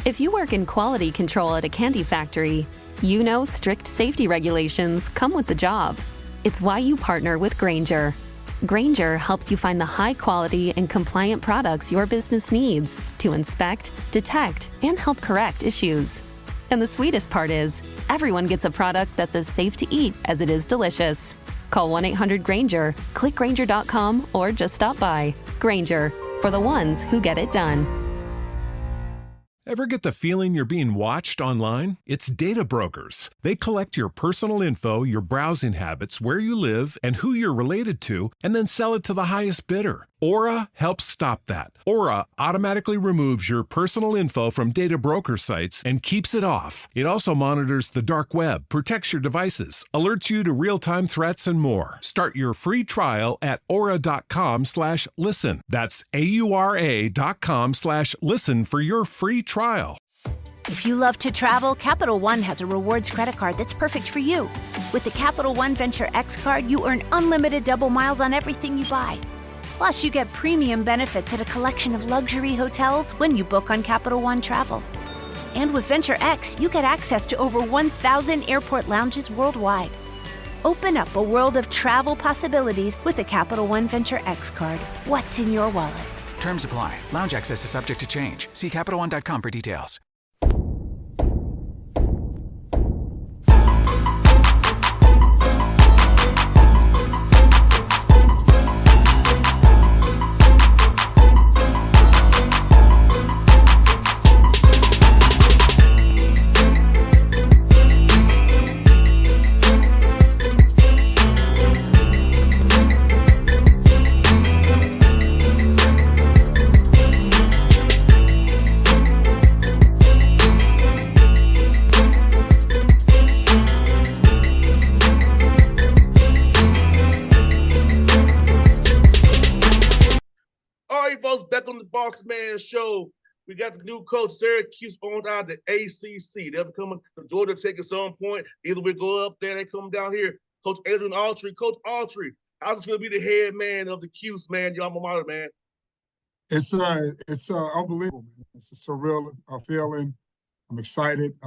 If you work in quality control at a candy factory, you know strict safety regulations come with the job. It's why you partner with Grainger. Grainger helps you find the high-quality and compliant products your business needs to inspect, detect, and help correct issues. And the sweetest part is, everyone gets a product that's as safe to eat as it is delicious. Call 1-800-GRAINGER, click Grainger.com, or just stop by. Grainger, for the ones who get it done. Ever get the feeling you're being watched online? It's data brokers. They collect your personal info, your browsing habits, where you live, and who you're related to, and then sell it to the highest bidder. Aura helps stop that. Aura automatically removes your personal info from data broker sites and keeps it off. It also monitors the dark web, protects your devices, alerts you to real-time threats, and more. Start your free trial at aura.com/listen. That's AURA.com/listen for your free trial. If you love to travel, Capital One has a rewards credit card that's perfect for you. With the Capital One Venture X card, you earn unlimited double miles on everything you buy. Plus, you get premium benefits at a collection of luxury hotels when you book on Capital One Travel. And with Venture X, you get access to over 1,000 airport lounges worldwide. Open up a world of travel possibilities with the Capital One Venture X card. What's in your wallet? Terms apply. Lounge access is subject to change. See CapitalOne.com for details. Folks, back on the Bossman show. We got the new coach, Syracuse, on out the ACC. They'll be coming to Georgia Tech at some point. Either we go up there, they come down here. Coach Adrian Autry. Coach Autry, how's this going to be the head man of the Cuse, man? Your alma mater, man. It's unbelievable. It's a surreal feeling. I'm excited.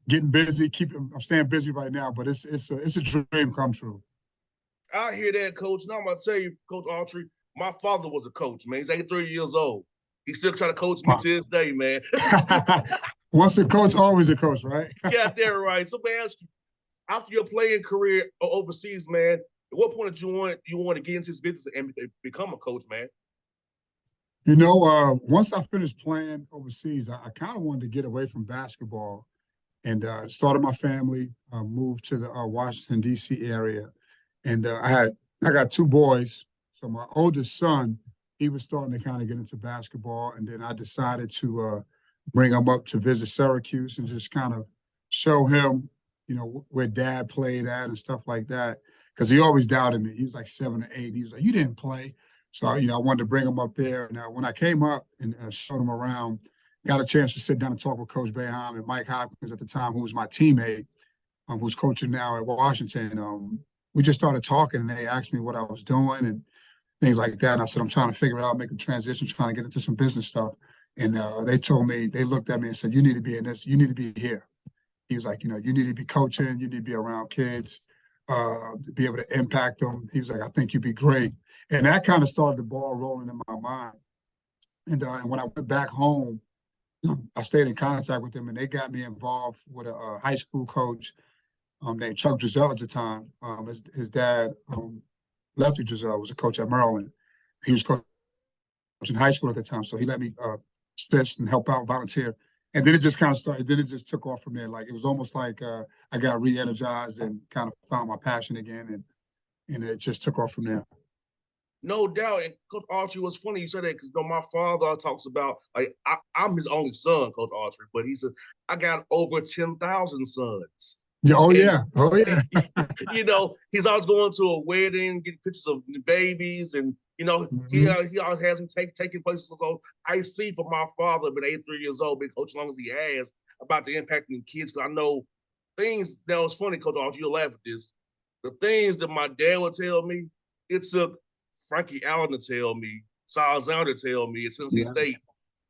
Getting busy. I'm staying busy right now, but it's a dream come true. I hear that, Coach. Now I'm going to tell you, Coach Autry, my father was a coach, man. He's 83 years old. He's still trying to coach me to this day, man. Once a coach, always a coach, right? Yeah, they're right. So, man, after your playing career overseas, man, at what point did you want to get into this business and become a coach, man? Once I finished playing overseas, I kind of wanted to get away from basketball and started my family, moved to the Washington, D.C. area. And I got two boys. So my oldest son, he was starting to kind of get into basketball. And then I decided to bring him up to visit Syracuse and just kind of show him, where dad played at and stuff like that. Because he always doubted me. He was like 7 or 8. He was like, you didn't play. So, I wanted to bring him up there. And when I came up and showed him around, got a chance to sit down and talk with Coach Boeheim and Mike Hopkins at the time, who was my teammate, who's coaching now at Washington. We just started talking, and they asked me what I was doing and things like that. And I said, I'm trying to figure it out, make a transition, trying to get into some business stuff. And they looked at me and said, you need to be in this. You need to be here. He was like, you need to be coaching. You need to be around kids, to be able to impact them. He was like, I think you'd be great. And that kind of started the ball rolling in my mind. And when I went back home, I stayed in contact with them, and they got me involved with a high school coach named Chuck Drizel at the time. His dad, Lefty Drizel, was a coach at Maryland. He was coaching high school at the time, so he let me assist and help out, volunteer. And then it just kind of started. Then it just took off from there. Like, it was almost like I got re-energized and kind of found my passion again, and it just took off from there. No doubt. And Coach Autry, was funny you said that because my father talks about, like, I'm his only son, Coach Autry, but he said, I got over 10,000 sons. Yeah, oh, yeah. He's always going to a wedding, getting pictures of the babies, and he always has him taking places. So I see from my father, been 83 years old, been coaching as long as he has, about the impact on kids. Because I know things that was funny, Coach Autry, you'll laugh at this. The things that my dad would tell me, it took Frankie Allen to tell me, Sal Zahn to tell me at Tennessee State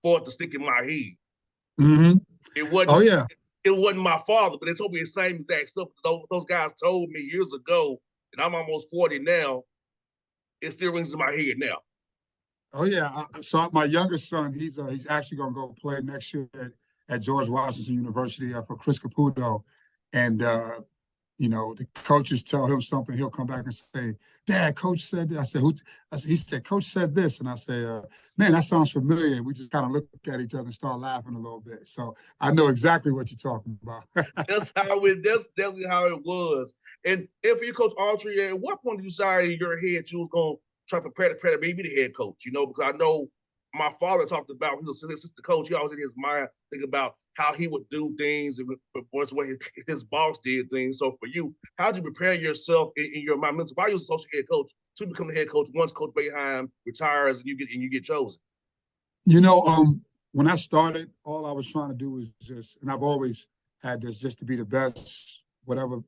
for it to stick in my head. Mm-hmm. It wasn't. Oh yeah. It wasn't my father, but they told me the same exact stuff. Those guys told me years ago, and I'm almost 40 now. It still rings in my head now. Oh yeah. So my youngest son, he's actually going to go play next year at George Washington University for Chris Caputo, and the coaches tell him something, he'll come back and say, "Dad, Coach said that." I said, "Who?" He said, "Coach said this," and I say, "Man, that sounds familiar." We just kind of look at each other and start laughing a little bit. So I know exactly what you're talking about. That's definitely how it was. And if you, Coach Autry, at what point did you decide in your head you was going to try to prepare to be the head coach? Because I know my father talked about, he was an assistant coach. He always in his mind thinking about how he would do things and what's the way his boss did things. So for you, how did you prepare yourself in your mind? Why you was associate head coach to become the head coach once Coach Boeheim retires and you get chosen? When I started, all I was trying to do was and I've always had this, just to be the best, whatever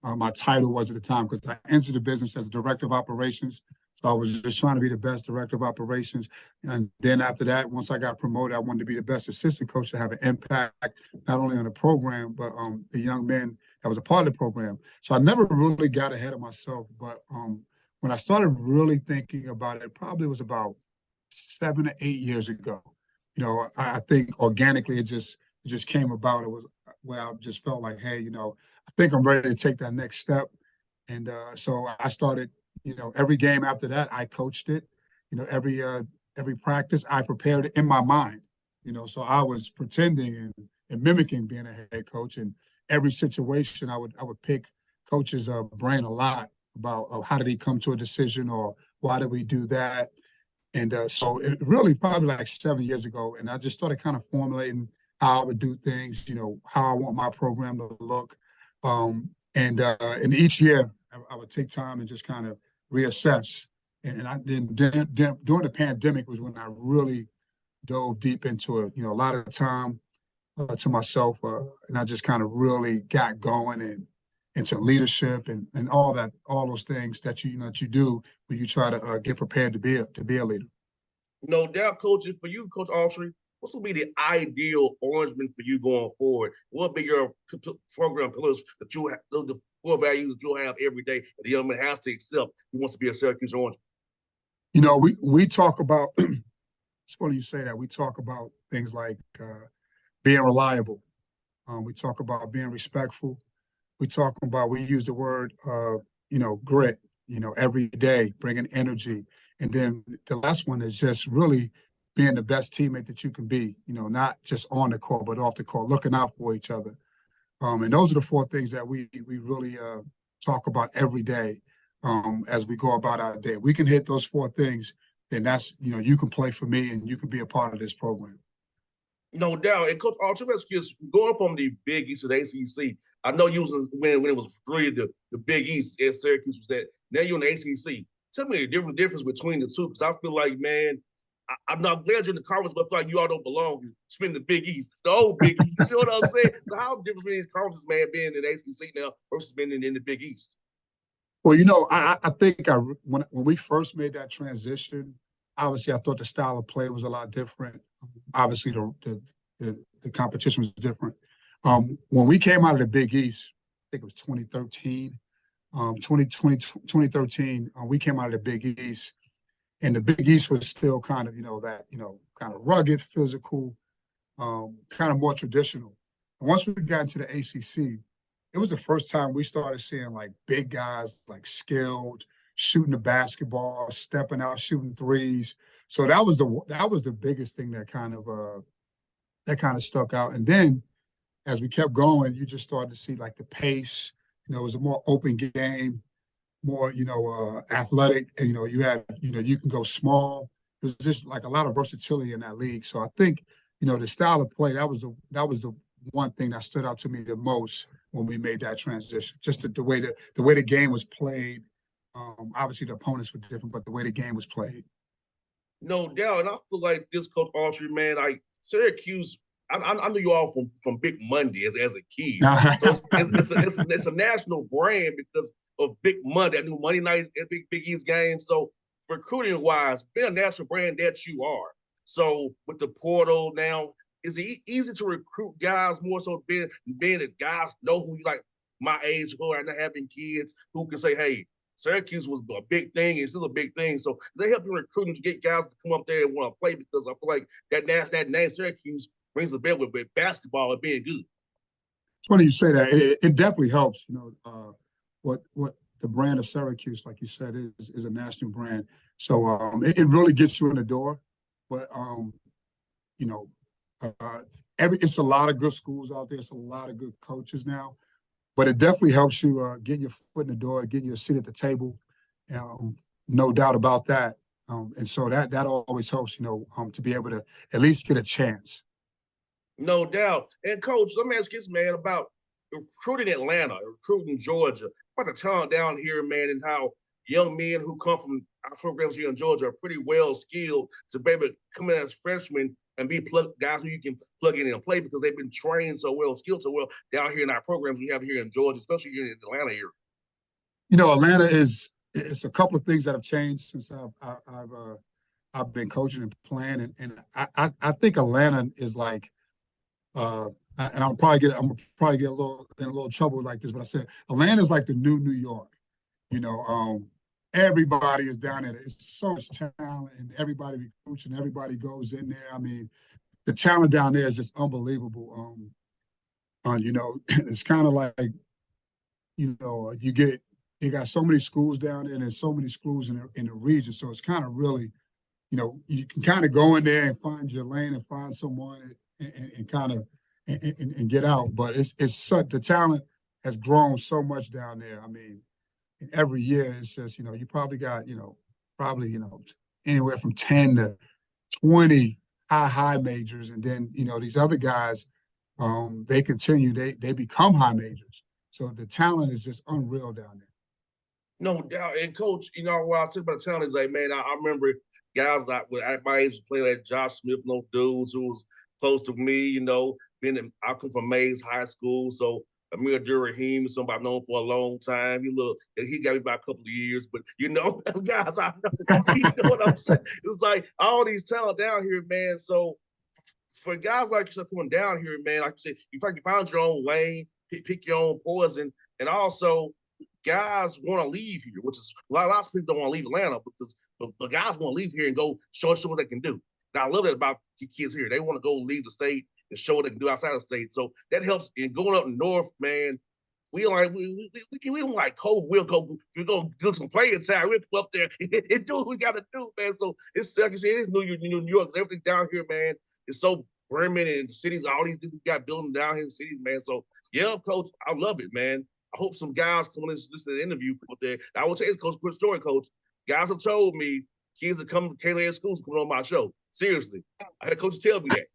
my title was at the time, because I entered the business as a director of operations. So I was just trying to be the best director of operations. And then after that, once I got promoted, I wanted to be the best assistant coach to have an impact, not only on the program, but the young men that was a part of the program. So I never really got ahead of myself. But when I started really thinking about it, probably was about 7 to 8 years ago. I think organically it just came about. It was where I just felt like, hey, I think I'm ready to take that next step. And so I started, every game after that, I coached it. Every practice, I prepared it in my mind. So I was pretending and mimicking being a head coach. And every situation, I would pick coach's brain a lot about how did he come to a decision, or why did we do that. And so it really probably like 7 years ago, and I just started kind of formulating how I would do things, how I want my program to look. And each year I would take time and just kind of reassess. And then during the pandemic was when I really dove deep into it. A lot of time to myself, and I just kind of really got going and into leadership and all those things that you do when you try to get prepared to be a leader. No doubt, Coach. For you, Coach Autry, what's going to be the ideal orangeman for you going forward? What will be your program pillars that you have, the core values that you'll have every day that the young man has to accept he wants to be a Syracuse Orangeman? We talk about, it's funny you say that, we talk about things like being reliable. We talk about being respectful. We use the word, grit, every day, bringing energy. And then the last one is just really being the best teammate that you can be, not just on the court, but off the court, looking out for each other. And those are the 4 things that we really talk about every day as we go about our day. We can hit those 4 things, then that's, you can play for me and you can be a part of this program. No doubt. And Coach Autry, going from the Big East to the ACC, I know you was when it was 3 the Big East at Syracuse was that. Now you're in the ACC. Tell me the difference between the two, because I feel like, man, I'm not glad you're in the conference, but I feel like you all don't belong. You spend the Big East, the old Big East. You know what I'm saying? So how different between these conferences, man, being in the ACC now versus being in the Big East? Well, I think when we first made that transition, obviously I thought the style of play was a lot different. Obviously the competition was different. When we came out of the Big East, I think it was 2013. 2013, we came out of the Big East, and the Big East was still kind of, kind of rugged, physical, kind of more traditional. And once we got into the ACC, it was the first time we started seeing like big guys, like skilled, shooting the basketball, stepping out, shooting threes. So that was the biggest thing that kind of stuck out. And then as we kept going, you just started to see like the pace. It was a more open game, more, athletic. And, you can go small. There's just like a lot of versatility in that league. So I think, the style of play, that was the one thing that stood out to me the most when we made that transition. Just the way the game was played. Obviously the opponents were different, but the way the game was played. No doubt. And I feel like this, Coach Autry, man, Syracuse, I knew you all from Big Monday as a kid. So it's a national brand because of Big Monday. I knew Monday night at Big East games. So recruiting wise, being a national brand that you are, So with the portal now, is it easy to recruit guys more so being that guys know who you like my age who are not having kids who can say, hey, Syracuse was a big thing, it's still a big thing. So they help you recruiting to get guys to come up there and want to play because I feel like that name Syracuse rings a bell with basketball and being good. It's funny you say that. It definitely helps. What the brand of Syracuse, like you said, is a national brand. So it really gets you in the door. But it's a lot of good schools out there. It's a lot of good coaches now. But it definitely helps you get your foot in the door, getting you a seat at the table. No doubt about that. And so that always helps, to be able to at least get a chance. No doubt. And coach, let me ask you this, man, about recruiting Atlanta, recruiting Georgia, about the talent down here, man, and how young men who come from our programs here in Georgia are pretty well skilled to be able to come in as freshmen and be guys who you can plug in and play because they've been trained so well, skilled so well down here in our programs we have here in Georgia, especially here in the Atlanta area. Atlanta it's a couple of things that have changed since I've been coaching and playing, and I think Atlanta is like, and I'm probably get a little trouble like this, but I said Atlanta is like the new New York. Everybody is down there. It's so much talent, and everybody recruits, and everybody goes in there. I mean, the talent down there is just unbelievable. It's kind of like, you got so many schools down there, and there's so many schools in the region. So it's kind of really, you can kind of go in there and find your lane and find someone and kind of and get out. But it's such, the talent has grown so much down there. I mean, every year it's just, you probably got, anywhere from 10 to 20 high majors. And then, these other guys, they continue, they become high majors. So the talent is just unreal down there. No doubt. And coach, what I said about the talent is like, man, I remember guys like at my age play like Josh Smith, dudes who was close to me, I come from Mays High School. So Amir Durahim is somebody I've known for a long time. He got me by a couple of years, but guys I know, you know what I'm saying? It's like all these talent down here, man. So for guys like yourself coming down here, man, like you said, you found your own lane, pick your own poison, and also guys want to leave here, which is lots of people don't want to leave Atlanta because the guys want to leave here and go show what they can do. And I love that about kids here. They want to go leave the state and show what they can do outside of the state. So that helps in going up north, man. We don't like cold. We're gonna do some playing time. We'll go up there and do what we gotta do, man. So it's like you said, it's New York. Everything down here, man, is so brimming and cities, all these people got building down here in cities, man. So yeah, coach, I love it, man. I hope some guys come in and listen to the interview up there. I will tell you, coach, quick story, coach. Guys have told me kids that come to K-Land schools coming on my show. Seriously. I had coaches tell me that.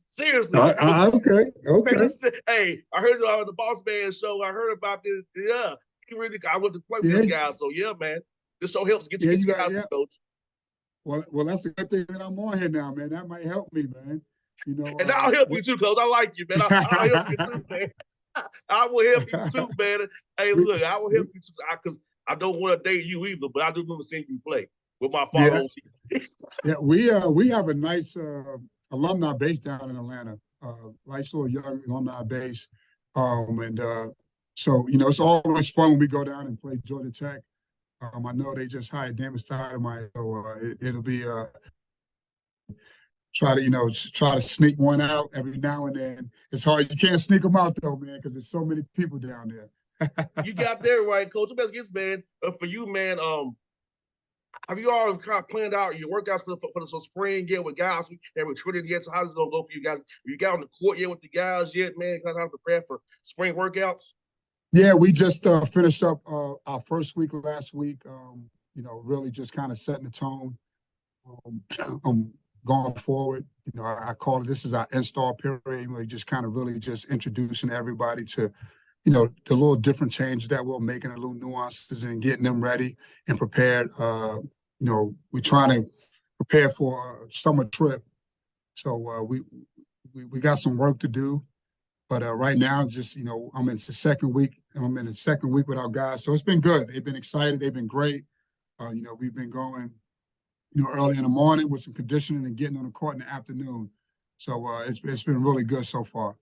Seriously. Okay. Man, hey, I heard you on the Bossman show. I heard about this. Yeah. I went to play with these guys. So yeah, man. This show helps get you guys, coach. Well, that's a good thing that I'm on here now, man. That might help me, man. And I'll help you too, coach. I like you, man. I'll help you too, man. I will help you too, man. Hey, look, I will help you too because I don't want to date you either, but I do remember seeing you play with my father on TV. Yeah, we have a nice alumni base down in Atlanta, nice little young alumni base, so it's always fun when we go down and play Georgia Tech. I know they just hired David Stoudemire, so it'll be try to sneak one out every now and then. It's hard. You can't sneak them out though, man, because there's so many people down there. You got there right, coach. Best guess, man. For you, man. Have you all kind of planned out your workouts for the spring yet with guys and recruited yet? So how's it gonna go for you guys? You got on the court yet with the guys yet, man? Kind of how to prepare for spring workouts? Yeah, we just finished up our first week last week. Really just kind of setting the tone. Going forward, I call it, this is our install period. We're just kind of really just introducing everybody to, the little different changes that we're making, the little nuances and getting them ready and prepared. We're trying to prepare for a summer trip. So we got some work to do. But right now, just, I'm in the second week. I'm in the second week with our guys. So it's been good. They've been excited. They've been great. We've been going early in the morning with some conditioning and getting on the court in the afternoon. So it's been really good so far.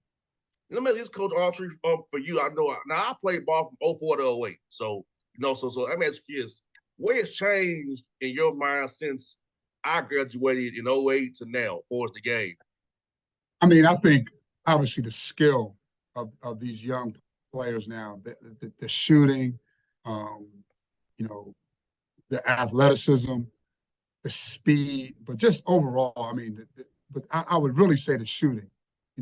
Let me just Coach Autry for you. I know now I played ball from '04 to '08. So so I'm asking you this: what has changed in your mind since I graduated in '08 to now, for the game? I mean, I think obviously the skill of these young players now, the shooting, the athleticism, the speed, but just overall, I mean, but I would really say the shooting.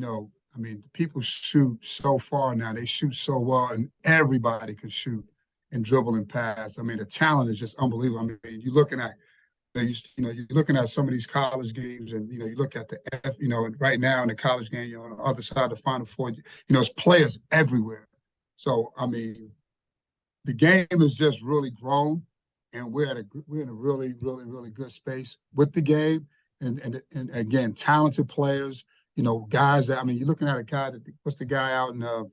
I mean, people shoot so far now. They shoot so well, and everybody can shoot and dribble and pass. I mean, the talent is just unbelievable. I mean, you're looking at some of these college games, and you look at right now in the college game, on the other side of the Final Four, it's players everywhere. So I mean, the game has just really grown, and we're in a really, really, really good space with the game, and again, talented players. Guys that, I mean, you're looking at a guy what's the guy out in, I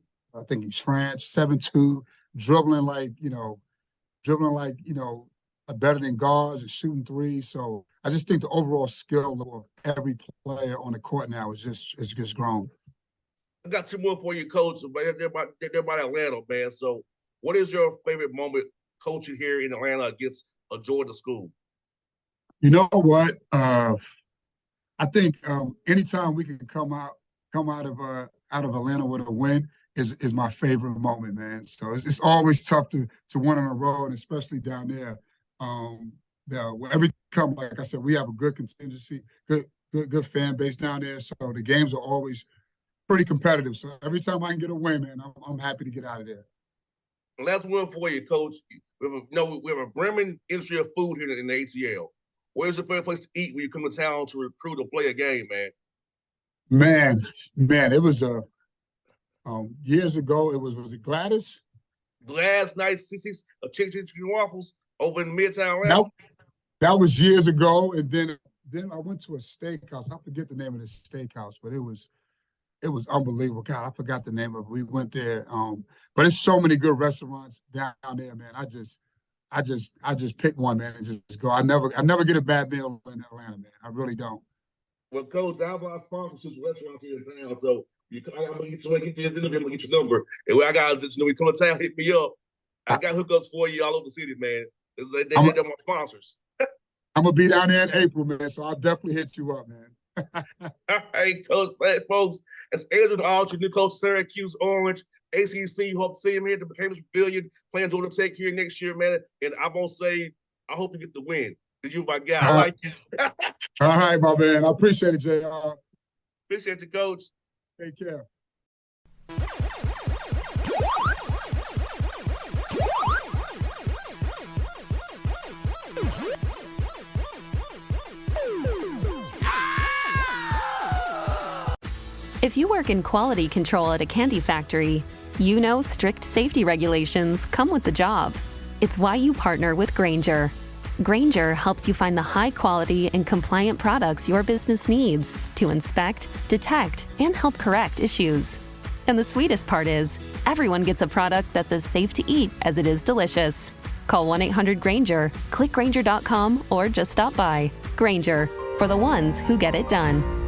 think he's French, 7'2", dribbling like better than guards and shooting threes. So I just think the overall skill level of every player on the court now is just grown. I got two more for you, Coach. They're about Atlanta, man. So what is your favorite moment coaching here in Atlanta against a Georgia school? You know what? I think anytime we can come out of Atlanta with a win is my favorite moment, man. So it's always tough to win on the road, and especially down there. Every come, like I said, we have a good contingency, good fan base down there. So the games are always pretty competitive. So every time I can get a win, man, I'm happy to get out of there. Last one for you, Coach. We have a brimming industry of food here in the ATL. Where's your favorite place to eat when you come to town to recruit or play a game, man? Man, it was years ago. Was it Gladys? Last night, CC's chicken waffles over in Midtown. Nope. That was years ago, and then I went to a steakhouse. I forget the name of the steakhouse, but it was unbelievable. God, I forgot the name of it. We went there, but it's so many good restaurants down there, man. I just pick one, man, and just go. I never get a bad meal in Atlanta, man. I really don't. Well, Coach, I have our sponsorships restaurants here in town, so I'm gonna get this interview. I'm gonna get your number, and when I got when you come to town, hit me up. I got hookups for you all over the city, man. They're my sponsors. I'm gonna be down there in April, man. So I'll definitely hit you up, man. All right, Coach, folks. It's Adrian Autry, new coach, Syracuse Orange. ACC, hope to see him here at the Cambridge Pavilion, playing Georgia Tech here next year, man. And I'm going to say, I hope you get the win, because you're my guy. I like you. All right, my man. I appreciate it, JR. Appreciate you, Coach. Take care. If you work in quality control at a candy factory, you know strict safety regulations come with the job. It's why you partner with Grainger. Grainger helps you find the high quality and compliant products your business needs to inspect, detect, and help correct issues. And the sweetest part is, everyone gets a product that's as safe to eat as it is delicious. Call 1-800-GRAINGER, click Grainger.com, or just stop by. Grainger, for the ones who get it done.